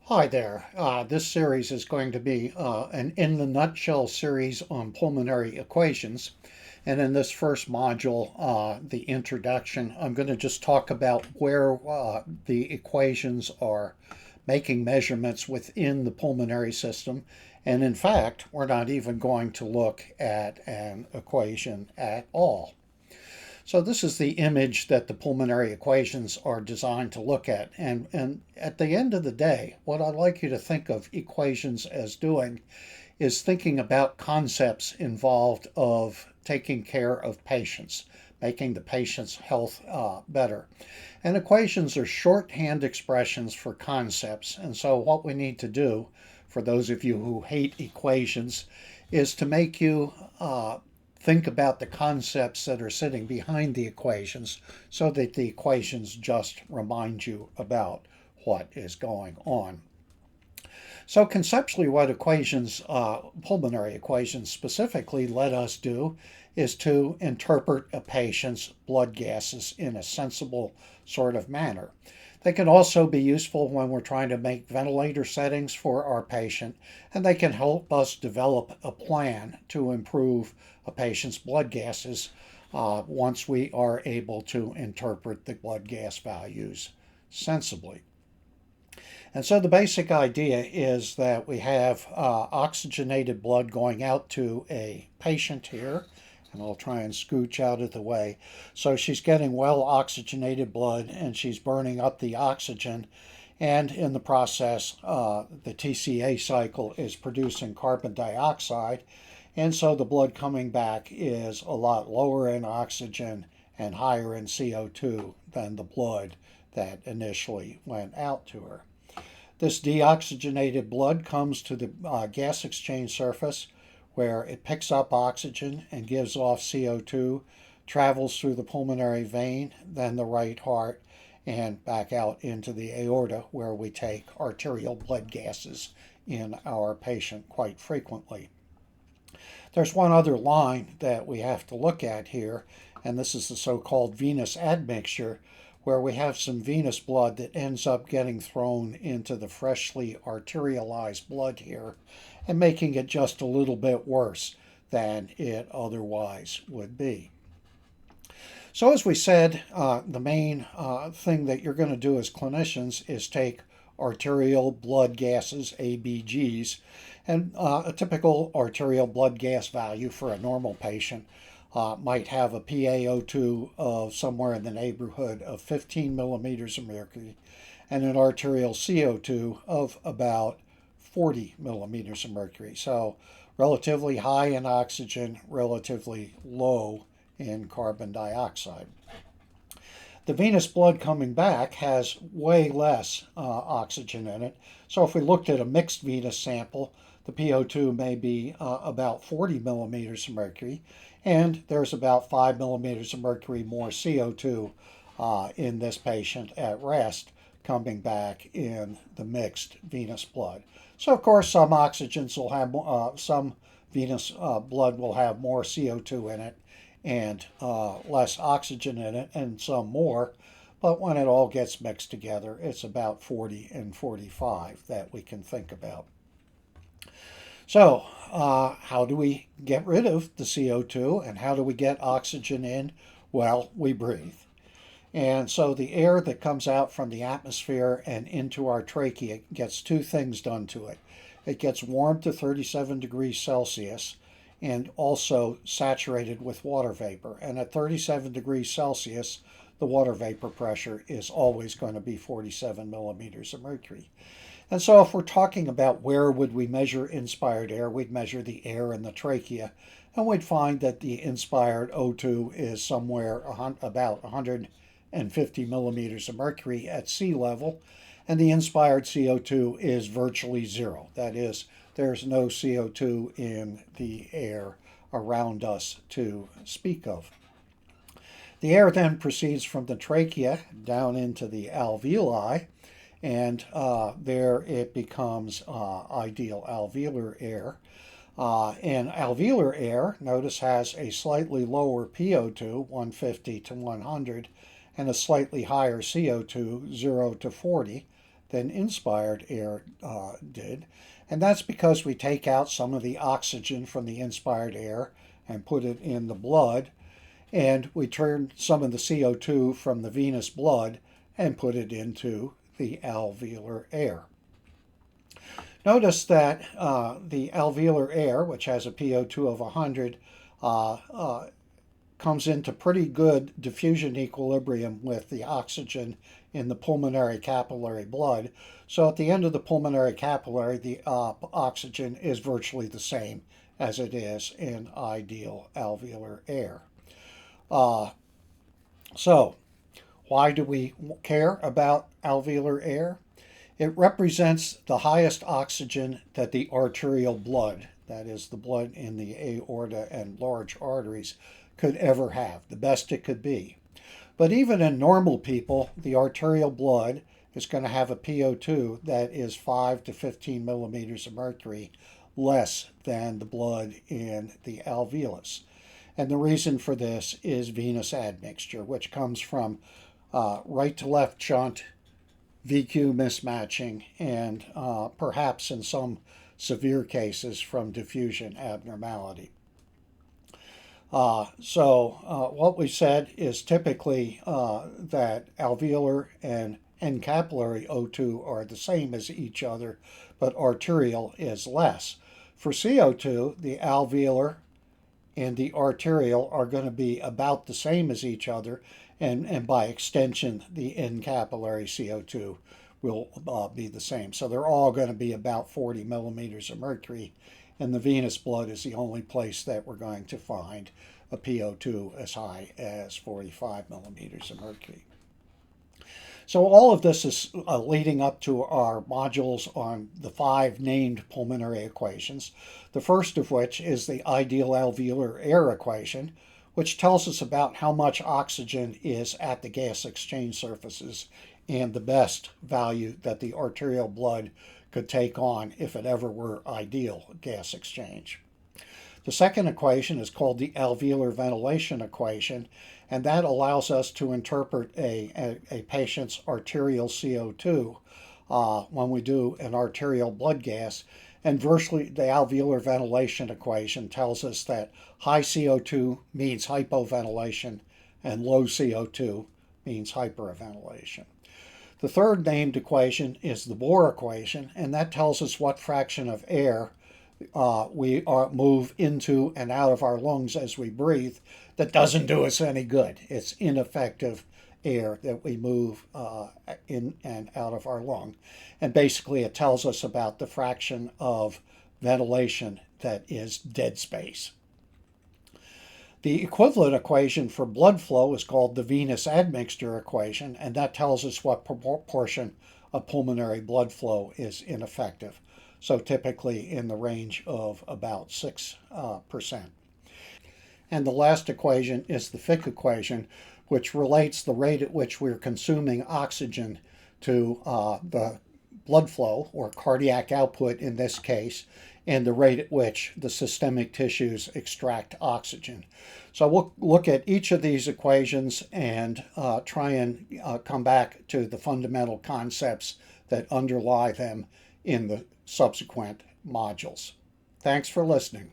Hi there. This series is going to be an in the nutshell series on pulmonary equations. And in this first module, the introduction, I'm going to just talk about where the equations are making measurements within the pulmonary system. And in fact, we're not even going to look at an equation at all. So this is the image that the pulmonary equations are designed to look at. And at the end of the day, what I'd like you to think of equations as doing is thinking about concepts involved of taking care of patients, making the patient's health better. And equations are shorthand expressions for concepts. And so what we need to do, for those of you who hate equations, is to make you think about the concepts that are sitting behind the equations so that the equations just remind you about what is going on. So conceptually, what equations, pulmonary equations specifically, let us do is to interpret a patient's blood gases in a sensible sort of manner. They can also be useful when we're trying to make ventilator settings for our patient, and they can help us develop a plan to improve a patient's blood gases once we are able to interpret the blood gas values sensibly. And so the basic idea is that we have oxygenated blood going out to a patient here, and I'll try and scooch out of the way. So she's getting well oxygenated blood and she's burning up the oxygen. And in the process, the TCA cycle is producing carbon dioxide. And so the blood coming back is a lot lower in oxygen and higher in CO2 than the blood that initially went out to her. This deoxygenated blood comes to the gas exchange surface where it picks up oxygen and gives off CO2, travels through the pulmonary vein, then the right heart, and back out into the aorta where we take arterial blood gases in our patient quite frequently. There's one other line that we have to look at here, and this is the so-called venous admixture, where we have some venous blood that ends up getting thrown into the freshly arterialized blood here and making it just a little bit worse than it otherwise would be. So, as we said, the main thing that you're going to do as clinicians is take arterial blood gases, ABGs, and a typical arterial blood gas value for a normal patient might have a PaO2 of somewhere in the neighborhood of 15 millimeters of mercury and an arterial CO2 of about 40 millimeters of mercury. So relatively high in oxygen, relatively low in carbon dioxide. The venous blood coming back has way less oxygen in it. So if we looked at a mixed venous sample, the PO2 may be about 40 millimeters of mercury, and there's about 5 millimeters of mercury more CO2 in this patient at rest coming back in the mixed venous blood. So of course some oxygens will have some venous blood will have more CO2 in it and less oxygen in it and some more, but when it all gets mixed together it's about 40 and 45 that we can think about. So, how do we get rid of the CO2 and how do we get oxygen in? Well, we breathe. And so the air that comes out from the atmosphere and into our trachea gets two things done to it. It gets warmed to 37 degrees Celsius and also saturated with water vapor. And at 37 degrees Celsius, the water vapor pressure is always going to be 47 millimeters of mercury. And so if we're talking about where would we measure inspired air, we'd measure the air in the trachea, and we'd find that the inspired O2 is somewhere about 150 millimeters of mercury at sea level, and the inspired CO2 is virtually zero. That is, there's no CO2 in the air around us to speak of. The air then proceeds from the trachea down into the alveoli, and there it becomes ideal alveolar air. And alveolar air, notice, has a slightly lower PO2, 150 to 100, and a slightly higher CO2, 0 to 40, than inspired air did. And that's because we take out some of the oxygen from the inspired air and put it in the blood, and we turn some of the CO2 from the venous blood and put it into the alveolar air. Notice that the alveolar air, which has a PO2 of 100, comes into pretty good diffusion equilibrium with the oxygen in the pulmonary capillary blood. So at the end of the pulmonary capillary, the oxygen is virtually the same as it is in ideal alveolar air. So why do we care about alveolar air? It represents the highest oxygen that the arterial blood, that is the blood in the aorta and large arteries, could ever have, the best it could be. But even in normal people, the arterial blood is going to have a PO2 that is 5 to 15 millimeters of mercury less than the blood in the alveolus. And the reason for this is venous admixture, which comes from right to left shunt, VQ mismatching, and perhaps in some severe cases from diffusion abnormality. What we said is typically that alveolar and capillary O2 are the same as each other, but arterial is less. For CO2, the alveolar and the arterial are going to be about the same as each other, and by extension, the in-capillary CO2 will be the same. So they're all going to be about 40 millimeters of mercury, and the venous blood is the only place that we're going to find a PO2 as high as 45 millimeters of mercury. So all of this is leading up to our modules on the 5 named pulmonary equations, the first of which is the ideal alveolar air equation, which tells us about how much oxygen is at the gas exchange surfaces and the best value that the arterial blood could take on if it ever were ideal gas exchange. The second equation is called the alveolar ventilation equation, and that allows us to interpret a patient's arterial CO2 when we do an arterial blood gas. And virtually, the alveolar ventilation equation tells us that high CO2 means hypoventilation and low CO2 means hyperventilation. The third named equation is the Bohr equation, and that tells us what fraction of air we move into and out of our lungs as we breathe that doesn't do us any good. It's ineffective air that we move in and out of our lung. And basically it tells us about the fraction of ventilation that is dead space. The equivalent equation for blood flow is called the venous admixture equation, and that tells us what proportion of pulmonary blood flow is ineffective. So typically in the range of about 6%. And the last equation is the Fick equation, which relates the rate at which we're consuming oxygen to the blood flow, or cardiac output in this case, and the rate at which the systemic tissues extract oxygen. So we'll look at each of these equations and try and come back to the fundamental concepts that underlie them in the subsequent modules. Thanks for listening.